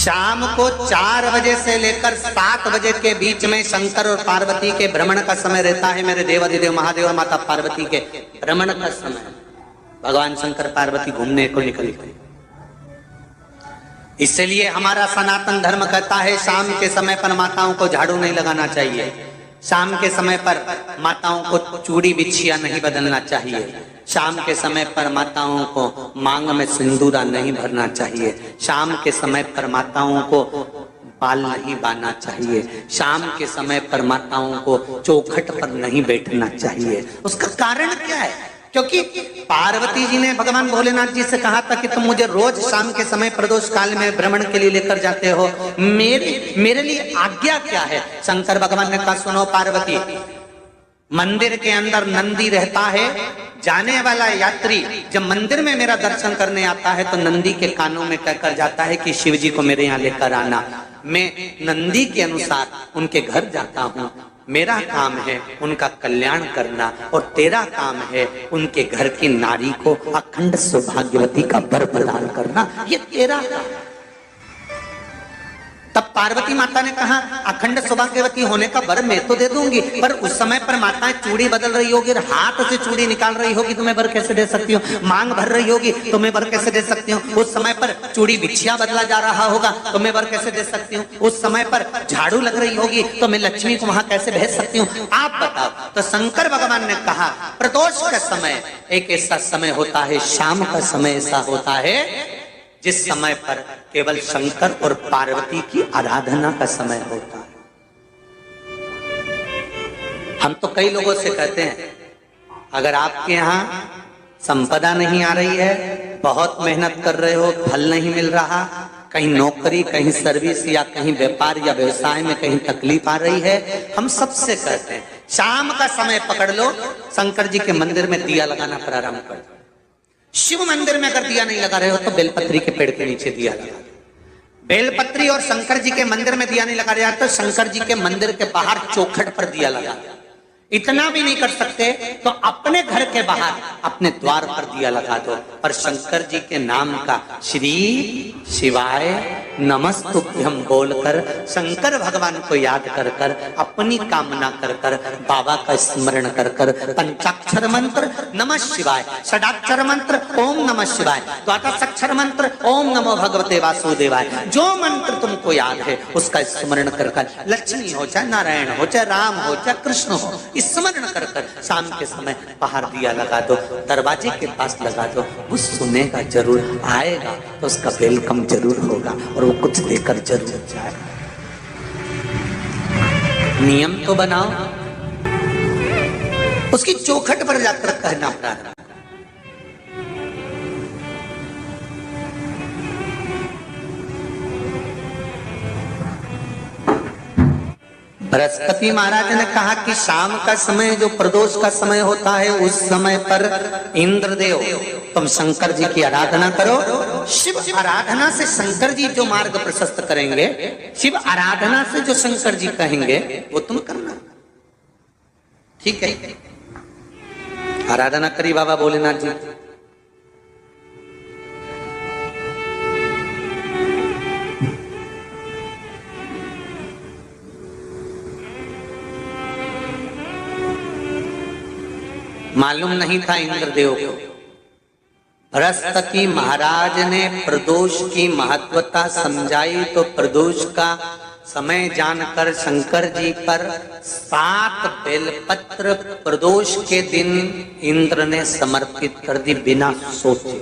शाम को 4 बजे से लेकर 7 बजे के बीच में शंकर और पार्वती के भ्रमण का समय रहता है। मेरे देवाधिदेव महादेव और माता पार्वती के भ्रमण का समय, भगवान शंकर पार्वती घूमने को निकले। इसलिए हमारा सनातन धर्म कहता है शाम के समय पर माताओं को झाड़ू नहीं लगाना चाहिए, शाम के समय पर माताओं को चूड़ी बिछिया नहीं बदलना चाहिए, शाम के समय पर माताओं को मांग में सिंदूरा नहीं भरना चाहिए, शाम के समय पर माताओं को बाल नहीं बांधना चाहिए, शाम के समय पर माताओं को चौखट पर नहीं बैठना चाहिए। उसका कारण क्या है? क्योंकि पार्वती जी ने भगवान भोलेनाथ जी से कहा था कि तुम मुझे रोज शाम के समय प्रदोष काल में भ्रमण के लिए लेकर जाते हो, मेरे लिए आज्ञा क्या है? शंकर भगवान ने कहा सुनो पार्वती, मंदिर के अंदर नंदी रहता है, जाने वाला यात्री जब मंदिर में मेरा दर्शन करने आता है तो नंदी के कानों में कहकर जाता है कि शिव जी को मेरे यहाँ लेकर आना। मैं नंदी के अनुसार उनके घर जाता हूँ, मेरा काम है उनका कल्याण करना और तेरा काम है उनके घर की नारी को अखंड सौभाग्यवती का वर प्रदान करना, ये तेरा काम। तब पार्वती माता ने कहा अखंड सौभाग्यवती होने का वर मैं तो दे दूंगी, पर उस समय पर माताएं चूड़ी बदल रही होगी, हाथ से चूड़ी निकाल रही होगी तो मैं वर कैसे दे सकती हूँ? मांग भर रही होगी तो मैं वर कैसे दे सकती हूँ? उस समय पर चूड़ी बिछिया बदला जा रहा होगा तो मैं वर कैसे दे सकती हूँ? उस समय पर झाड़ू लग रही होगी तो मैं लक्ष्मी को वहां कैसे भेज सकती हूँ? आप बताओ। तो शंकर भगवान ने कहा प्रदोष का समय एक ऐसा समय होता है, शाम का समय ऐसा होता है जिस समय पर केवल शंकर और पार्वती की आराधना का समय होता है। हम तो कई लोगों से कहते हैं अगर आपके यहाँ संपदा नहीं आ रही है, बहुत मेहनत कर रहे हो, फल नहीं मिल रहा, कहीं नौकरी, कहीं सर्विस या कहीं व्यापार या व्यवसाय में कहीं तकलीफ आ रही है, हम सबसे कहते हैं शाम का समय पकड़ लो, शंकर जी के मंदिर में दिया लगाना प्रारंभ कर दो। शिव मंदिर में अगर दिया नहीं लगा रहे हो तो बेलपत्री के पेड़ के नीचे दिया लगा। बेलपत्री और शंकर जी के मंदिर में दिया नहीं लगा रहा तो शंकर जी के मंदिर के बाहर चौखट पर दिया लगा। इतना भी नहीं कर सकते तो अपने घर के बाहर अपने द्वार पर दिया लगा दो, पर शंकर जी के नाम का श्री शिवाय नमस्तुभ्यं बोलकर शंकर भगवान को याद कर कर अपनी कामना कर कर बाबा का स्मरण कर कर पंचाक्षर मंत्र नमः शिवाय, षडाक्षर मंत्र ओम नमः शिवाय, द्वादशाक्षर मंत्र ओम नमो भगवते वासुदेवाय, जो मंत्र तुमको याद है उसका स्मरण कर कर लक्ष्मी हो चाहे नारायण हो चाहे राम हो चाहे कृष्ण हो स्मरण कर कर शाम के समय बाहर दिया लगा दो, दरवाजे के पास लगा दो। वो सुनेगा जरूर, आएगा तो उसका वेलकम जरूर होगा और वो कुछ देकर जरूर जाएगा। नियम तो बनाओ, उसकी चौखट पर जाकर कहना प्रारंभ। बृहस्पति महाराज ने कहा कि शाम का समय जो प्रदोष का समय होता है उस समय पर इंद्रदेव तुम शंकर जी की आराधना करो। शिव आराधना से शंकर जी जो मार्ग प्रशस्त करेंगे, शिव आराधना से जो शंकर जी कहेंगे वो तुम करना, ठीक है? आराधना करी बाबा भोलेनाथ जी। मालूम नहीं था इंद्रदेव को। बृहस्पति महाराज ने प्रदोष की महत्वता समझाई तो प्रदोष का समय जानकर शंकर जी पर 7 बेलपत्र प्रदोष के दिन इंद्र ने समर्पित कर दी बिना सोचे।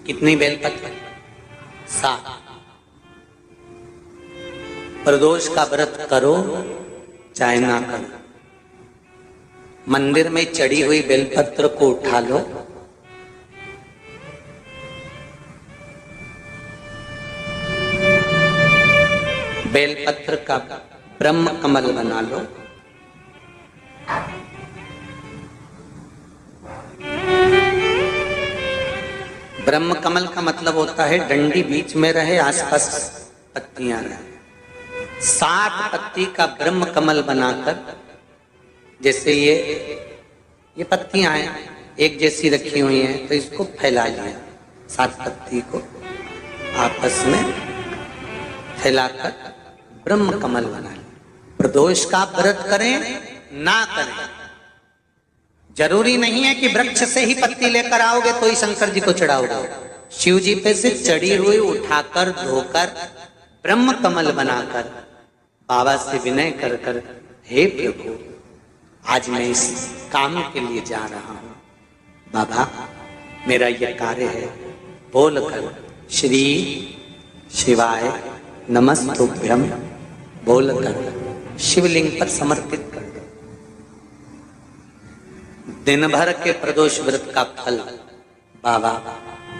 कितनी बेलपत्र? 7। प्रदोष का व्रत करो चाहे ना करो, मंदिर में चढ़ी हुई बेलपत्र को उठा लो, बेलपत्र का ब्रह्म कमल बना लो, ब्रह्म कमल का मतलब होता है डंडी बीच में रहे, आसपास पत्तियां रहे। 7 पत्ती का ब्रह्म कमल बनाकर, जैसे ये पत्तियां हैं एक जैसी रखी हुई हैं तो इसको फैला लिया 7 पत्ती को, आपस में फैलाकर ब्रह्म कमल बना लें। प्रदोष का व्रत करें ना करें, जरूरी नहीं है कि वृक्ष से ही पत्ती लेकर आओगे तो ही शंकर जी को चढ़ाओगे। शिव जी पे से चढ़ी हुई उठाकर धोकर ब्रह्म कमल बनाकर बाबा से विनय कर कर, हे प्रभु आज मैं इस काम के लिए जा रहा हूं, बाबा मेरा यह कार्य है, बोलकर श्री शिवाय नमस्तुभ्यम बोलकर शिवलिंग पर समर्पित कर दो। दिन भर के प्रदोष व्रत का फल बाबा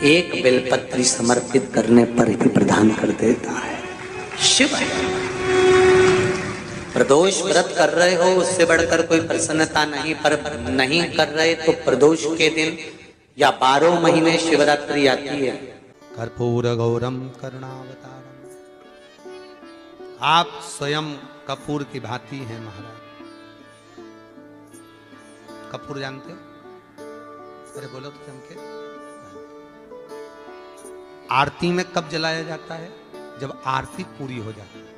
एक बेलपत्री समर्पित करने पर ही प्रदान कर देता है। शिव है। प्रदोष व्रत कर रहे हो उससे बढ़कर कोई प्रसन्नता नहीं, पर नहीं कर रहे तो प्रदोष के दिन या 12 महीने शिवरात्रि आती है। कर्पूर गौरम करुणावतारम, आप स्वयं कपूर की भांति हैं महाराज। कपूर जानते हो? अरे बोलो तो चमके। आरती में कब जलाया जाता है? जब आरती पूरी हो जाती है।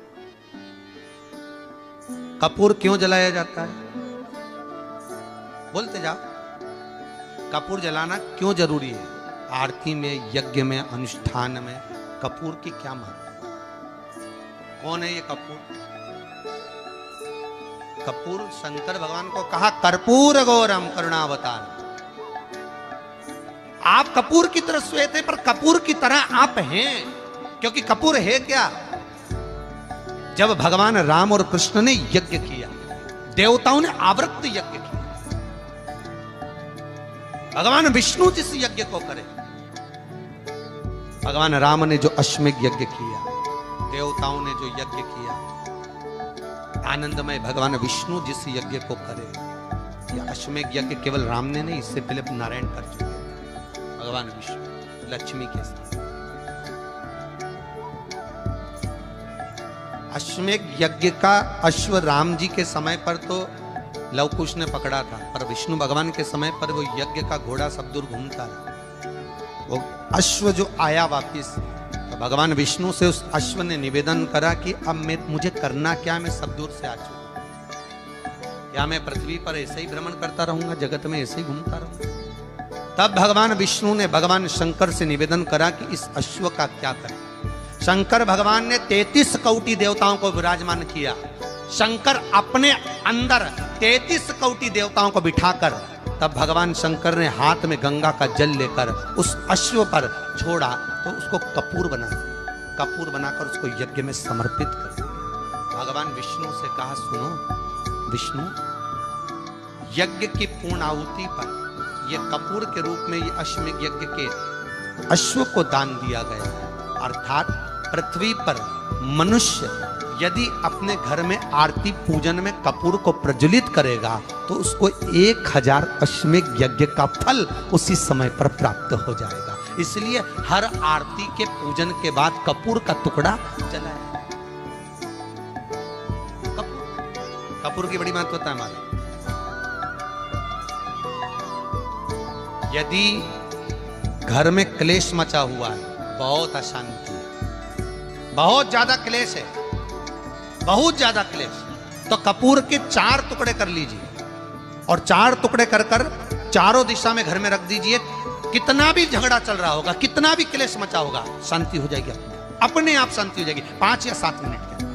कपूर क्यों जलाया जाता है? बोलते जाओ। कपूर जलाना क्यों जरूरी है? आरती में, यज्ञ में, अनुष्ठान में कपूर की क्या महत्व? कौन है ये कपूर? कपूर शंकर भगवान को कहा कर्पूर गौरम करुणावतार। आप कपूर की तरह श्वेत है, पर कपूर की तरह आप हैं, क्योंकि कपूर है क्या? जब भगवान राम और कृष्ण ने यज्ञ किया, देवताओं ने आवृत्त यज्ञ किया। भगवान विष्णु जिस यज्ञ को करे, भगवान राम ने जो अश्वमेध यज्ञ किया, देवताओं ने जो यज्ञ किया, आनंदमय भगवान विष्णु जिस यज्ञ को करे, यह अश्वमेध यज्ञ केवल राम ने नहीं, इससे पहले नारायण कर चुके थे। भगवान विष्णु लक्ष्मी के साथ अश्वमेध यज्ञ का अश्व राम जी के समय पर तो लवकुश ने पकड़ा था, पर विष्णु भगवान के समय पर वो यज्ञ का घोड़ा सब दूर घूमता है। वो अश्व जो आया वापिस, तो भगवान विष्णु से उस अश्व ने निवेदन करा कि अब मुझे करना क्या, मैं सब दूर से आ चुका, क्या मैं पृथ्वी पर ऐसे ही भ्रमण करता रहूंगा, जगत में ऐसे ही घूमता रहूंगा? तब भगवान विष्णु ने भगवान शंकर से निवेदन करा कि इस अश्व का क्या करें। शंकर भगवान ने 33 कोटि देवताओं को विराजमान किया। शंकर अपने अंदर 33 कोटि देवताओं को बिठाकर, तब भगवान शंकर ने हाथ में गंगा का जल लेकर उस अश्व पर छोड़ा, तो उसको कपूर बना दिया। कपूर बनाकर उसको यज्ञ में समर्पित कर दिया। भगवान विष्णु से कहा, सुनो विष्णु, यज्ञ की पूर्ण आहुति पर यह कपूर के रूप में ये अश्वमेध यज्ञ के अश्व को दान दिया गया। अर्थात पृथ्वी पर मनुष्य यदि अपने घर में आरती पूजन में कपूर को प्रज्वलित करेगा तो उसको 1000 अश्वमेध यज्ञ का फल उसी समय पर प्राप्त हो जाएगा। इसलिए हर आरती के पूजन के बाद कपूर का टुकड़ा जलाया। कपूर की बड़ी महत्वता है हमारी। यदि घर में क्लेश मचा हुआ है, बहुत अशांति है, बहुत ज्यादा क्लेश है, बहुत ज्यादा क्लेश, तो कपूर के 4 टुकड़े कर लीजिए और 4 टुकड़े कर कर चारों दिशा में घर में रख दीजिए। कितना भी झगड़ा चल रहा होगा, कितना भी क्लेश मचा होगा, शांति हो जाएगी, अपने आप शांति हो जाएगी 5 या 7 मिनट के।